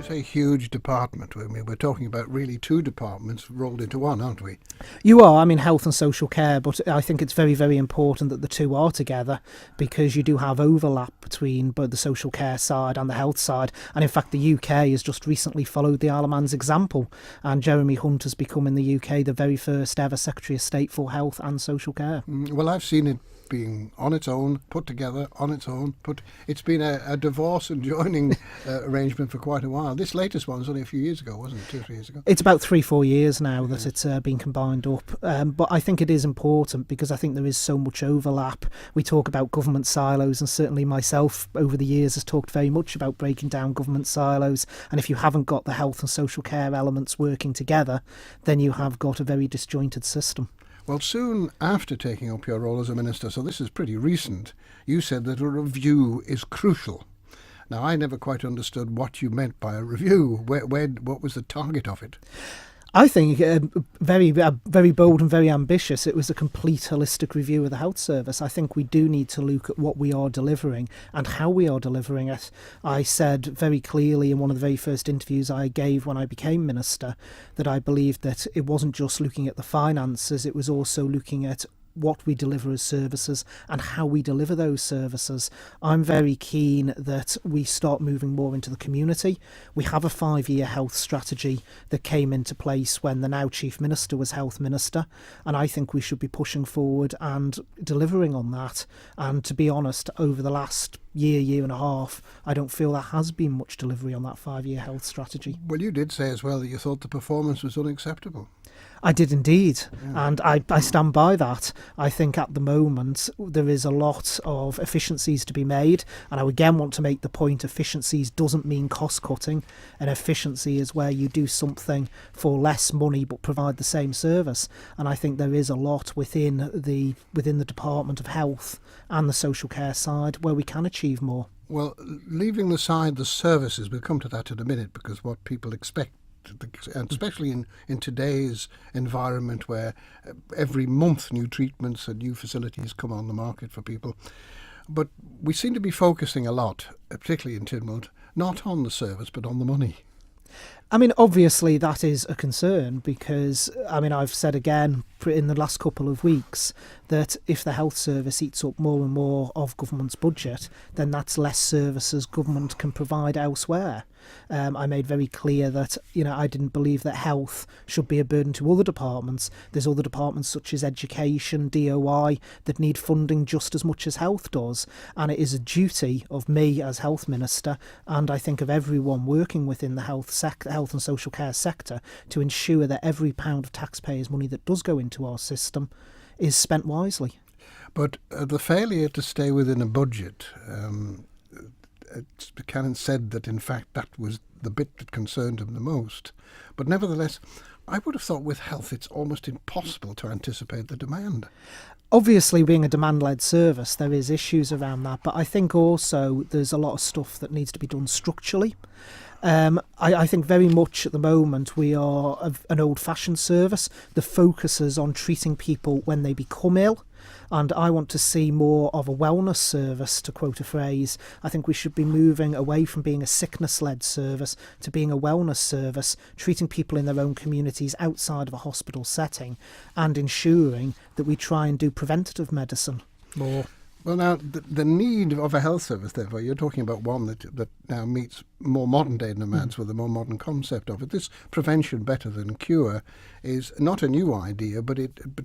say huge department, we're talking about really two departments rolled into one, aren't we? You are, I mean, health and social care, but I think it's very, very important that the two are together, because you do have overlap between both the social care side and the health side. And in fact, the UK has just recently followed the Isle of Man's example, and Jeremy Hunt has become in the UK the very first ever Secretary of State for Health and Social Care. Well, I've seen it being on its own, put together on its own. It's been a divorce and joining arrangement for quite a while. This latest one was only a few years ago, wasn't it? 2 or 3 years ago. It's about 3-4 years now that it's been combined up. But I think it is important, because I think there is so much overlap. We talk about government silos, and certainly myself over the years has talked very much about breaking down government silos. And if you haven't got the health and social care elements working together, then you have got a very disjointed system. Well, soon after taking up your role as a minister, so this is pretty recent, you said that a review is crucial. Now, I never quite understood what you meant by a review. What was the target of it? I think very bold and very ambitious. It was a complete holistic review of the health service. I think we do need to look at what we are delivering and how we are delivering it. I said very clearly in one of the very first interviews I gave when I became minister that I believed that it wasn't just looking at the finances, it was also looking at what we deliver as services and how we deliver those services. I'm very keen that we start moving more into the community. We have a 5-year health strategy that came into place when the now Chief Minister was Health Minister, and I think we should be pushing forward and delivering on that. And to be honest, over the last year and a half, I don't feel there has been much delivery on that 5-year health strategy. Well, you did say as well that you thought the performance was unacceptable. I did indeed, and I stand by that. I think at the moment there is a lot of efficiencies to be made, and I again want to make the point efficiencies doesn't mean cost cutting. An efficiency is where you do something for less money but provide the same service, and I think there is a lot within the Department of Health and the social care side where we can achieve more. Well, leaving aside the services, we'll come to that in a minute, because what people expect, and especially in today's environment where every month new treatments and new facilities come on the market for people. But we seem to be focusing a lot, particularly in Tynwald, not on the service but on the money. I mean, obviously that is a concern, because, I mean, I've said again in the last couple of weeks that if the health service eats up more and more of government's budget, then that's less services government can provide elsewhere. I made very clear that, I didn't believe that health should be a burden to other departments. There's other departments such as education, DOI, that need funding just as much as health does. And it is a duty of me as health minister, and I think of everyone working within the health and social care sector, to ensure that every pound of taxpayers' money that does go into our system is spent wisely. But the failure to stay within a budget, Buchanan said that in fact that was the bit that concerned him the most. But nevertheless, I would have thought with health it's almost impossible to anticipate the demand. Obviously, being a demand-led service, there is issues around that, but I think also there's a lot of stuff that needs to be done structurally. I think very much at the moment we are an old-fashioned service that focuses on treating people when they become ill, and I want to see more of a wellness service, to quote a phrase. I think we should be moving away from being a sickness-led service to being a wellness service, treating people in their own communities outside of a hospital setting, and ensuring that we try and do preventative medicine more. Well, now, the need of a health service, therefore, you're talking about one that now meets more modern-day demands with a more modern concept of it. This prevention better than cure is not a new idea, but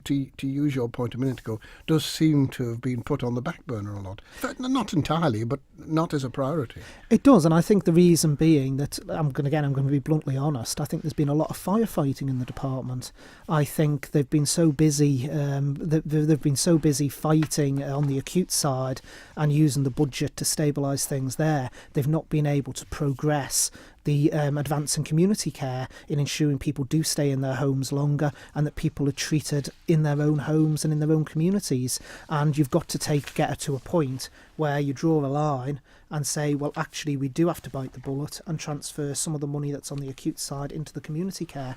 to use your point a minute ago, does seem to have been put on the back burner a lot. Not entirely, but not as a priority. It does, and I think the reason being that, I'm going to be bluntly honest, I think there's been a lot of firefighting in the department. I think they've been so busy, they've been so busy fighting on the acute side and using the budget to stabilise things there, they've not been able to progress the advancing community care in ensuring people do stay in their homes longer and that people are treated in their own homes and in their own communities. And you've got to get it to a point where you draw a line and say, well, actually, we do have to bite the bullet and transfer some of the money that's on the acute side into the community care.